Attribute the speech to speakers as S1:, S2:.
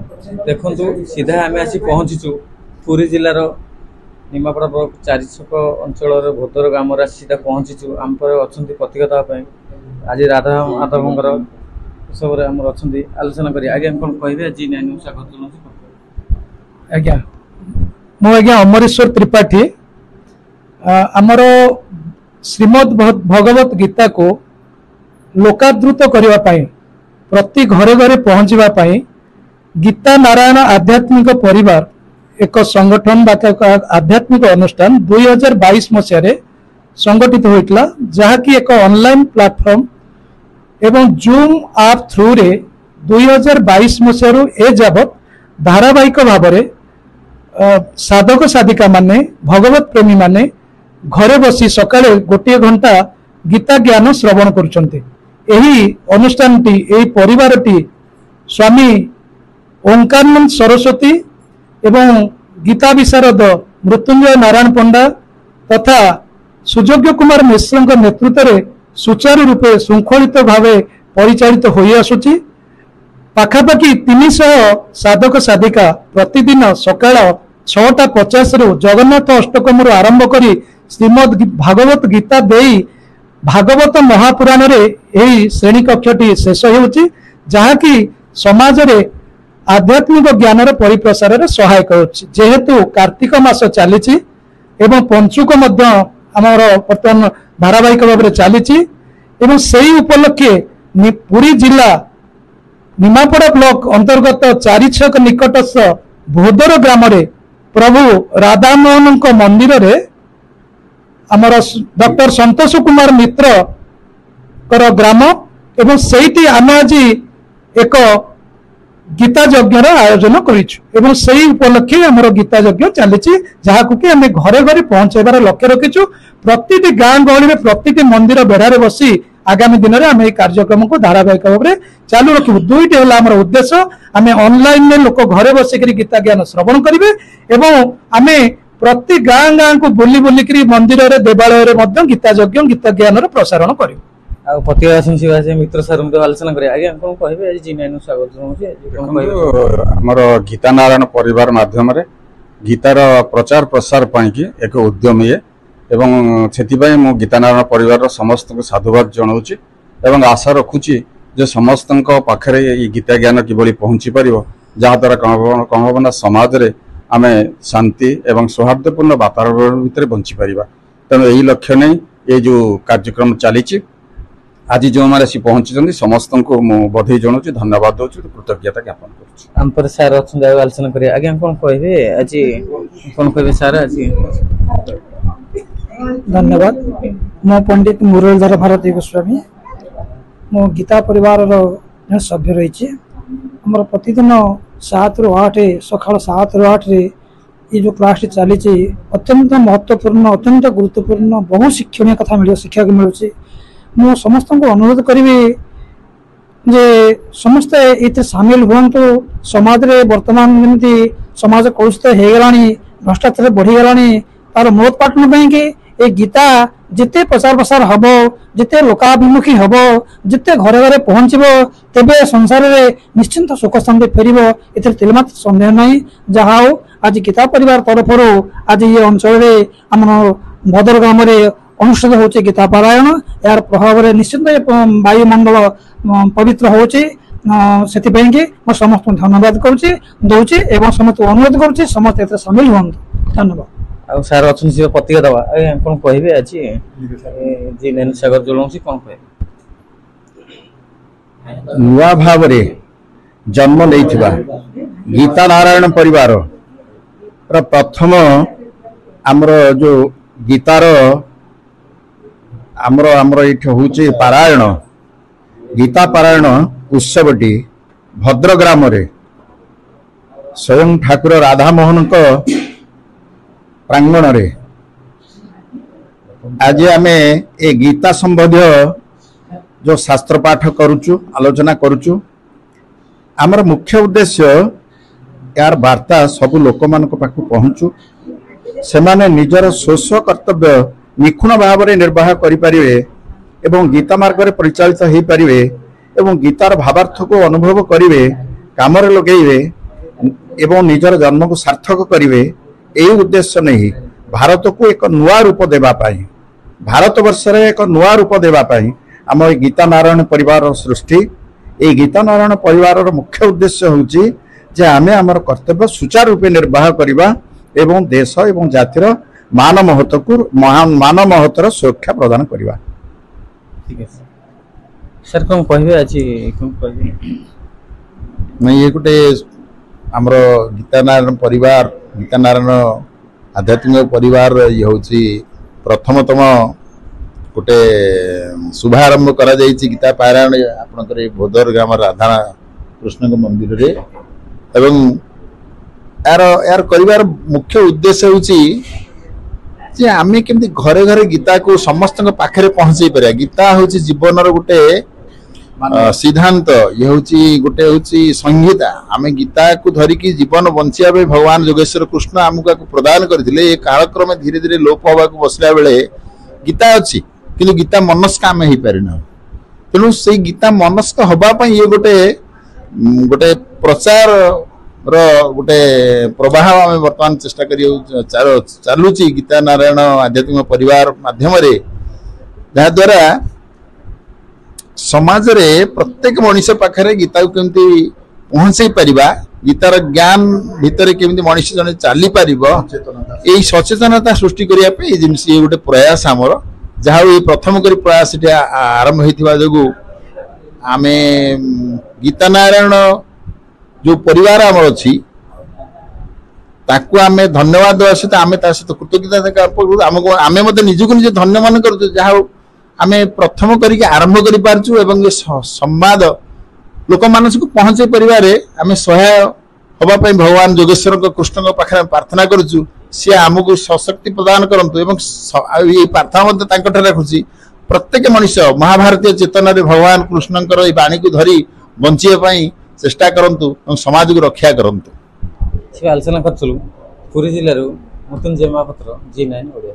S1: देखु सीधा आम आसी पहुँचीचु पुरी जिलार निमापड़ा ब्लॉक 4 छक अंचल भोदर ग्राम सीधा पहुँचीचु आम पर अच्छा प्रतिगता आज राधा माधवंर सब अच्छा आलोचना करें आगे कौन कहे आज
S2: आज्ञा मु आज्ञा अमरेश्वर त्रिपाठी आमर श्रीमद् भगवत गीता को लोकादृत करने प्रति घरे घरे पहुँचापी गीता नारायण आध्यात्मिक परिवार एक संगठन आध्यात्मिक अनुष्ठान 2022 मसीह संगठित होता जहाँकि एक ऑनलाइन प्लेटफॉर्म एवं जूम ऐप थ्रू रे 2022 मसीह ए जावत धारावाहिक भाव में साधक साधिका माने भगवत प्रेमी माने घरे बसी सकाळे गोटे घंटा गीता ज्ञान श्रवण करुछन्ते। एही अनुष्ठानटी एही परिवारटी स्वामी ओंकारनंद सरस्वती एवं गीता विशारद मृत्युंजय नारायण पंडा तथा सुजोग्य कुमार मिश्र नेतृत्व में सुचारू रूपे श्रृंखलित भाव परिचालित हो आसुची। पाखापाखि 300 साधक साधिका प्रतिदिन सकाळ 6:50 रु जगन्नाथ अष्टकम आरंभ करी श्रीमद भागवत गीता देई भागवत महापुराण रे एही श्रेणी कक्षटी शेष होउची जहाँकि समाज रे आध्यात्मिक ज्ञान परिप्रसार सहायक होची। जेहेतु कार्तिक मास चली एवं पंचुक आमर बर्तमान धारावाहिक भाव में चली से उपलक्षे पुरी जिला निमापड़ा ब्लॉक अंतर्गत 4 छक निकटस्थ भोदर ग्राम रे प्रभु राधामोहन मंदिर रे आमर डॉक्टर संतोष कुमार मित्र कर ग्राम एवं सेठी आम आज एक गीता यज्ञ आयोजन करूँ से उपलक्षे आम गीता यज्ञ चली जहाँ कि आम घरे घरे पहुंचाइबार लक्ष्य रखीचु। प्रति गाँ गहली में प्रति मंदिर बेढ़ारे बसी आगामी दिन में आम कार्यक्रम को धारावाहिक भाव में चालू रखू। दुईट है आम उद्देश्य आम ऑनलाइन में लोक घरे बसिक गीता ज्ञान श्रवण करेंगे एवं आम प्रति गाँ गाँ को बुली बुलिक मंदिर देवालय गीता यज्ञ गीता ज्ञान प्रसारण करूँ।
S1: मित्र सर आलोचना करें आगे कौन कहे स्वागत
S3: आमर गीता नारायण परिवार माध्यम गीतार प्रचार प्रसार पाई एक उद्यम ये एवं से गीता नारायण परिवार समस्त को साधुवाद जनाऊँगी एवं आशा रखुची जे समस्त पाखे गीता ज्ञान किभली पहुँची पार जहाद्वारा कौन हम ना समाज रे आम शांति एवं सौहार्दपूर्ण वातावरण भितर बंची पारिबा। तेणु यही लक्ष्य नहीं ये जो कार्यक्रम चली आज जो मैंने आसी पहुंची समस्त को बधाई जनाऊँ धन्यवाद दूसरी कृतज्ञता ज्ञापन
S1: कर सार अच्छा आलोचना करें आगे कौन कहे आज कौन कहे सार आज
S2: धन्यवाद। मो पंडित मुरलीधर भारती गोस्वामी मो गीता परिवार सभ्य रही आमर प्रतिदिन 7 ରୁ 8 सकाल 7 ରୁ 8 रे ये जो क्लास चली अत्यंत महत्वपूर्ण अत्यंत गुरुत्वपूर्ण बहु शिक्षणीय कथा मिल शिक्षा मिलूँ। मु समस्त को अनुरोध करी जे समस्ते ये सामिल हूँ। समाज रे वर्तमान जमी समाज कलुषित हो गला भ्रष्टाचार बढ़ीगला तार मूलोत्पाटन कि ये गीता जिते प्रचार प्रसार हम जिते लोकाभिमुखी हम जिते घरे घरे पहुँचब तेबे संसार रे निश्चिंत सुख शांति फेर ए तिलमात्र सन्देह नहीं। जहाँ हो आज गीता परिवार तरफ आज ये अंचल आम भद्र ग्राम अनुष्ठित होचे गीता पारायण यार प्रभाव में निश्चित वायुमंडल पवित्र होचे से समस्त धन्यवाद करुचे दौचे एवं समस्त अनुरोध करुचे समस्त सामिल हूँ। धन्यवाद।
S1: आ सार अच्छे प्रतिक्रिया दवा कौन कहे आज जी सागर जोड़ी कौन कहे
S4: नुआ भाव जन्म नहीं गीता नारायण परिवार प्रथम आमर जो गीतार आमर आमर ये हूँ पारायण गीता पारायण उत्सवटी भद्र ग्राम स्वयं ठाकुर राधामोहन प्रांगण रे आज आम ए गीता संबंधी जो शास्त्र पाठ करुचु आलोचना करुचु आमर मुख्य उद्देश्य यार वार्ता सबु लोक मान पाखु पहुँचु से माने निजर स्वस्व कर्तव्य निखुण भाव में निर्वाह करें एवं गीता मार्ग में परिचालित हो पारे एवं गीतार भावार्थ को अनुभव करेंगे काम लगे एवं निजर जन्म को सार्थक करेंगे यही उद्देश्य नहीं भारत को एक नुआ रूप देवाई भारत वर्ष एक नुआ रूप देवाई आम गीता नारायण परिवार सृष्टि ये गीता नारायण परिवार मुख्य उद्देश्य हूँ जे आमे आमर कर्तव्य सुचारू रूपे निर्वाह करवा एवं देश एवं जातिर मान महत्व को मान महत्वर सुरक्षा प्रदान करवा।
S1: ठीक है सर कौन कहबे आज कौन कहबे
S4: नहीं ये गोटे आमर गीता नारायण परिवार गीता नारायण आध्यात्मिक परिवार ये हूँ प्रथमतम गोटे शुभारंभ करा जायछि गीता पारायण आपनकर भोदर ग्राम राधा कृष्ण मंदिर रे एवं यार यार करिवार मुख्य उद्देश्य होची जे आमे केमती घरे घरे गीता को समस्त पाखरे पहुंचाई पारिया गीता होची जीवन रो गोटे सिद्धांत ये होची गोटे होची संहिता आमे गीता को धरिकी जीवन बंचिया बे भगवान जोगेश्वर कृष्ण आमुका को प्रदान करथिले ये कालक्रम धीरे धीरे लोप होबा को बसला बेले गीता अछि किंतु गीता मनस्क आमे ही पारिना तेणु से गीता मनस्क हबा पई ये गोटे गोटे प्रचार रो गोटे प्रवाह आमे वर्तमान चेष्टा करियो चालुची गीता नारायण आध्यात्मिक परिवार माध्यम रे जहा द्वारा समाज रे प्रत्येक मनुष्य पाखरे गीता को केमती पहुंचाई परिबा गीतार ज्ञान भितर केमती मनुष्य जने चाली परिबो एई सचेतनता सृष्टि करिया पे जिनस ये गोटे प्रयास हमर जहा ये प्रथम करी प्रयास इटे आरंभ होइथिबा जोगु आमे गीता नारायण जो परिवार आमर अछि ताकू आमे धन्यवाद देवा सहित आमे ता सहित कृतज्ञता आमको आमे मते निजको निज धन्य मान करछु जहा आमे प्रथम करी आरंभ करि पारछु एवं ये संवाद लोक मानस को पहुंचे परिवारे आमे सहाय होबा पई भगवान जोगेश्वर को कृष्ण को पाखरे प्रार्थना करछु से आमको सशक्ति प्रदान करंतु एवं ये प्रार्थना मते तांको ठरे रखुछि प्रत्येक मनुष्य महाभारतीय चेतना रे भगवान कृष्णकर ये वाणी को धरी बंचिए पई चेष्टा करंतु और समाज को रक्षा करंतु।
S1: आलोचना कर पुरी जिल्ला मृत्युंजय महापात्र G9 ओडिया।